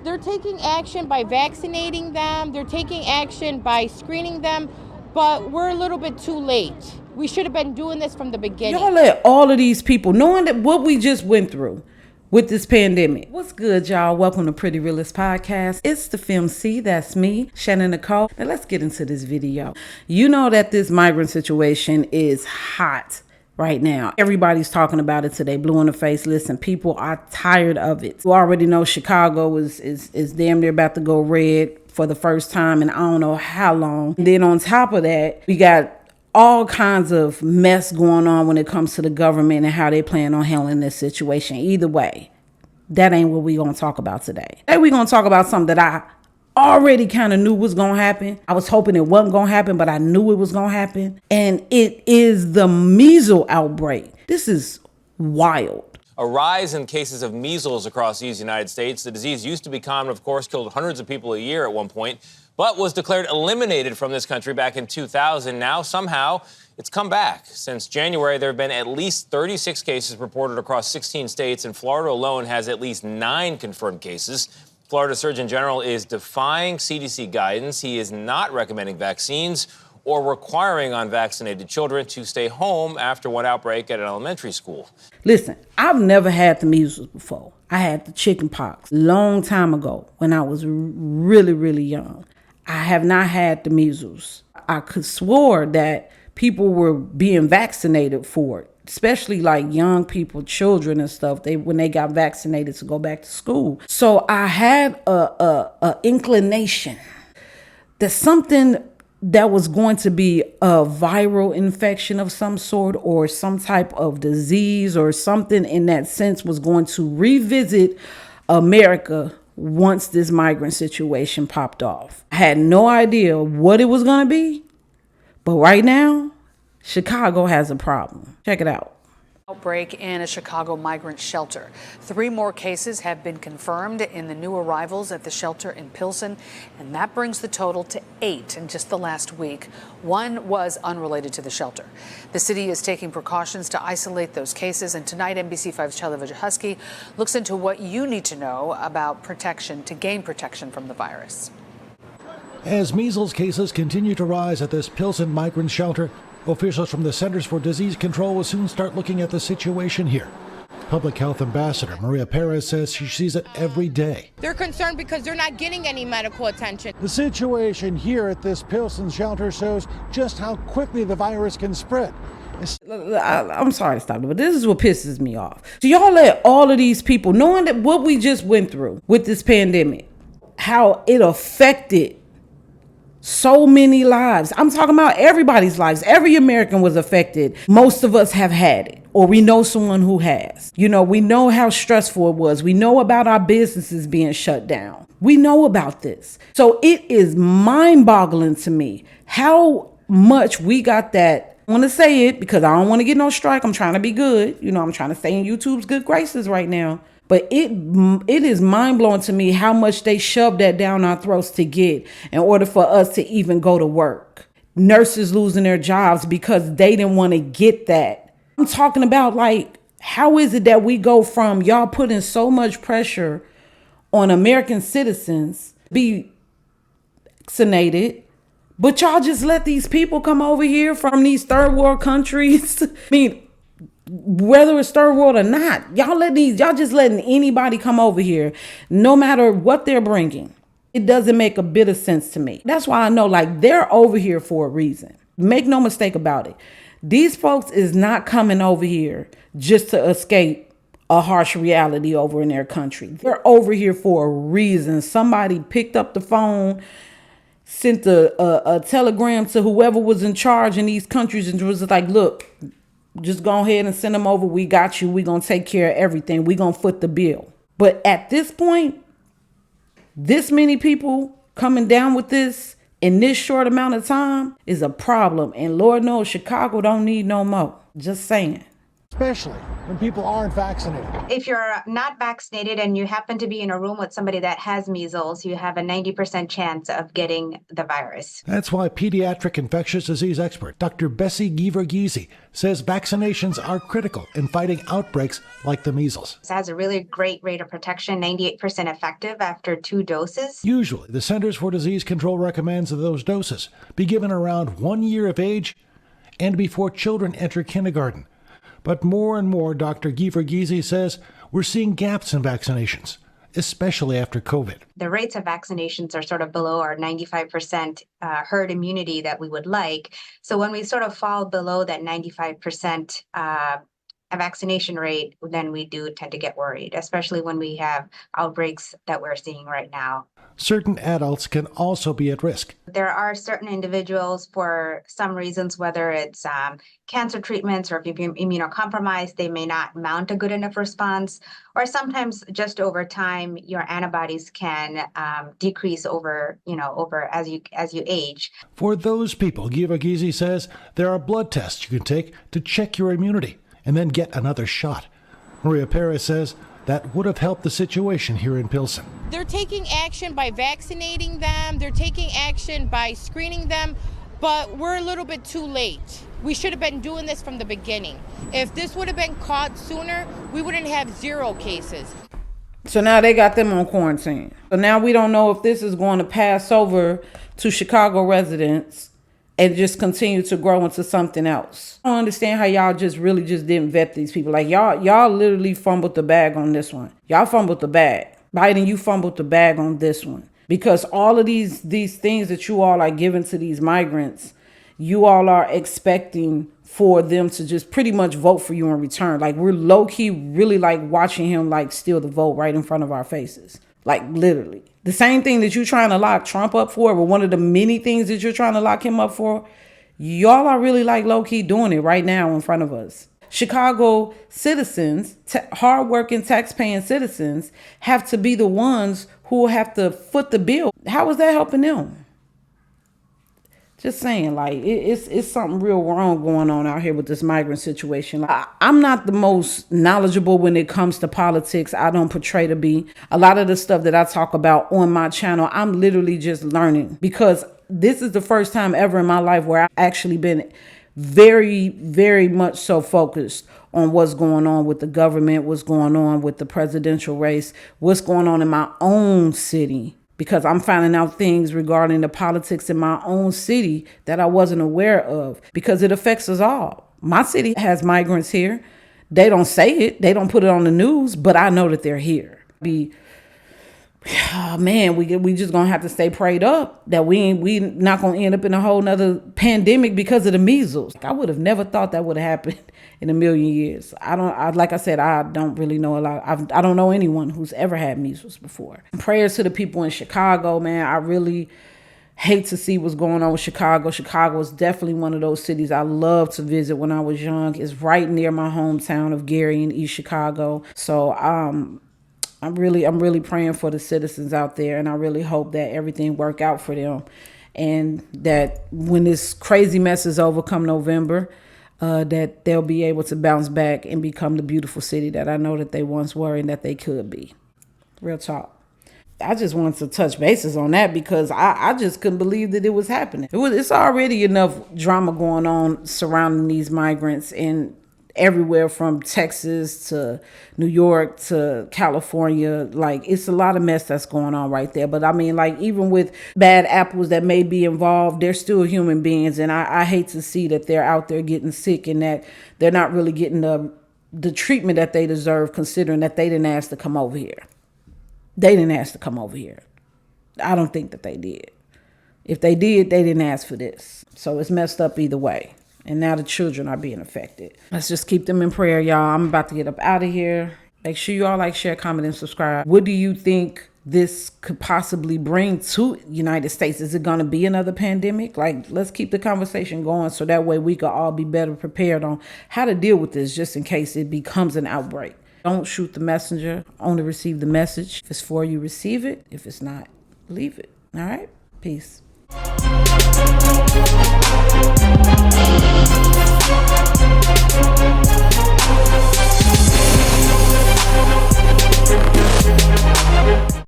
They're taking action by vaccinating them. They're taking action by screening them, but we're a little bit too late. We should have been doing this from the beginning. Y'all let all of these people, knowing that what we just went through with this pandemic. What's good, y'all? Welcome to Pretty Realist Podcast. It's the Film C. That's me, Shannon Nicole. Now let's get into this video. You know that this migrant situation is hot right now. Everybody's talking about it today, blue in the face. Listen, people are tired of it. You already know Chicago is damn near about to go red for the first time in I don't know how long. And then on top of that, we got all kinds of mess going on when it comes to the government and how they plan on handling this situation. Either way, that ain't what we gonna talk about today. Today we gonna talk about something that I already kind of knew was gonna happen. I was hoping it wasn't gonna happen, but I knew it was gonna happen. And it is the measles outbreak. This is wild. A rise in cases of measles across the United States. The disease used to be common, of course, killed hundreds of people a year at one point, but was declared eliminated from this country back in 2000. Now, somehow, it's come back. Since January, there have been at least 36 cases reported across 16 states, and Florida alone has at least 9 confirmed cases. Florida Surgeon General is defying CDC guidance. He is not recommending vaccines or requiring unvaccinated children to stay home after one outbreak at an elementary school. Listen, I've never had the measles before. I had the chicken pox a long time ago when I was really, really young. I have not had the measles. I could swore that people were being vaccinated for it, especially like young people, children and stuff. When they got vaccinated to go back to school. So I had a inclination that something that was going to be a viral infection of some sort or some type of disease or something in that sense was going to revisit America once this migrant situation popped off. I had no idea what it was going to be, but right now, Chicago has a problem. Check it out. Outbreak in a Chicago migrant shelter. 3 more cases have been confirmed in the new arrivals at the shelter in Pilsen, and that brings the total to 8 in just the last week. 1 was unrelated to the shelter. The city is taking precautions to isolate those cases, and tonight NBC5's Charlie Wojciechowski looks into what you need to know about protection to gain protection from the virus. As measles cases continue to rise at this Pilsen migrant shelter, officials from the Centers for Disease Control will soon start looking at the situation here. Public Health Ambassador Maria Perez says she sees it every day. They're concerned because they're not getting any medical attention. The situation here at this Pilsen shelter shows just how quickly the virus can spread. I'm sorry to stop, but this is what pisses me off. So y'all let all of these people, knowing that what we just went through with this pandemic, how it affected so many lives. I'm talking about everybody's lives. Every American was affected. Most of us have had it, or we know someone who has. You know, we know how stressful it was. We know about our businesses being shut down. We know about this. So it is mind-boggling to me how much we got that. I want to say it because I don't want to get no strike. I'm trying to be good. You know, I'm trying to stay in YouTube's good graces right now. But it is mind-blowing to me how much they shoved that down our throats to get in order for us to even go to work. Nurses losing their jobs because they didn't want to get that. I'm talking about, like, how is it that we go from y'all putting so much pressure on American citizens to be vaccinated, but y'all just let these people come over here from these third world countries? I mean, whether it's third world or not, y'all just letting anybody come over here, no matter what they're bringing. It doesn't make a bit of sense to me. That's why I know, like, they're over here for a reason. Make no mistake about it. These folks is not coming over here just to escape a harsh reality over in their country. They're over here for a reason. Somebody picked up the phone, sent a telegram to whoever was in charge in these countries and was like, look, just go ahead and send them over. We got you. We're going to take care of everything. We're going to foot the bill. But at this point, this many people coming down with this in this short amount of time is a problem. And Lord knows Chicago don't need no more. Just saying. especially when people aren't vaccinated. If you're not vaccinated and you happen to be in a room with somebody that has measles, you have a 90% chance of getting the virus. That's why pediatric infectious disease expert Dr. Bessie Giverghese says vaccinations are critical in fighting outbreaks like the measles. It has a really great rate of protection, 98% effective after 2 doses. Usually, the Centers for Disease Control recommends that those doses be given around 1 year of age and before children enter kindergarten. But more and more, Dr. Giverghese says, we're seeing gaps in vaccinations, especially after COVID. The rates of vaccinations are sort of below our 95% herd immunity that we would like. So when we sort of fall below that 95% vaccination rate, then we do tend to get worried, especially when we have outbreaks that we're seeing right now. Certain adults can also be at risk. There are certain individuals, for some reasons, whether it's cancer treatments or if you're immunocompromised, they may not mount a good enough response, or sometimes just over time, your antibodies can decrease over as you age. For those people, Giverghese says, there are blood tests you can take to check your immunity and then get another shot. Maria Perez says that would have helped the situation here in Pilsen. They're taking action by vaccinating them. They're taking action by screening them, but we're a little bit too late. We should have been doing this from the beginning. If this would have been caught sooner, we wouldn't have 0 cases. So now they got them on quarantine. So now we don't know if this is going to pass over to Chicago residents and just continue to grow into something else. I don't understand how y'all just didn't vet these people. Like y'all literally fumbled the bag on this one. Y'all fumbled the bag. Biden, you fumbled the bag on this one. Because all of these things that you all are giving to these migrants, you all are expecting for them to just pretty much vote for you in return. Like we're low-key really like watching him like steal the vote right in front of our faces. Like literally. The same thing that you're trying to lock Trump up for, or one of the many things that you're trying to lock him up for, y'all are really like low-key doing it right now in front of us. Chicago citizens, hardworking tax-paying citizens, have to be the ones who have to foot the bill. How is that helping them? Just saying, like, it's something real wrong going on out here with this migrant situation. Like, I'm not the most knowledgeable when it comes to politics. I don't portray to be. A lot of the stuff that I talk about on my channel, I'm literally just learning, because this is the first time ever in my life where I've actually been very, very much so focused on what's going on with the government, what's going on with the presidential race, what's going on in my own city. Because I'm finding out things regarding the politics in my own city that I wasn't aware of, because it affects us all. My city has migrants here. They don't say it. They don't put it on the news, but I know that they're here. We just gonna have to stay prayed up that we not gonna end up in a whole nother pandemic because of the measles. I would have never thought that would have happened in a million years. Like I said, I don't really know a lot. I don't know anyone who's ever had measles before. Prayers to the people in Chicago, man. I really hate to see what's going on with Chicago. Chicago is definitely one of those cities I loved to visit when I was young. It's right near my hometown of Gary in East Chicago. So I'm really praying for the citizens out there, and I really hope that everything work out for them, and that when this crazy mess is over come November, that they'll be able to bounce back and become the beautiful city that I know that they once were and that they could be. Real talk. I just wanted to touch bases on that because I just couldn't believe that it was happening. It's already enough drama going on surrounding these migrants in everywhere from Texas to New York to California. Like, it's a lot of mess that's going on right there. But I mean, like, even with bad apples that may be involved, they're still human beings. And I hate to see that they're out there getting sick and that they're not really getting the treatment that they deserve, considering that they didn't ask to come over here. They didn't ask to come over here. I don't think that they did. If they did, they didn't ask for this. So it's messed up either way. And now the children are being affected. Let's just keep them in prayer, y'all. I'm about to get up out of here. Make sure you all like, share, comment, and subscribe. What do you think this could possibly bring to the United States? Is it going to be another pandemic? Like, let's keep the conversation going so that way we can all be better prepared on how to deal with this just in case it becomes an outbreak. Don't shoot the messenger. Only receive the message. If it's for you, receive it. If it's not, leave it. All right? Peace.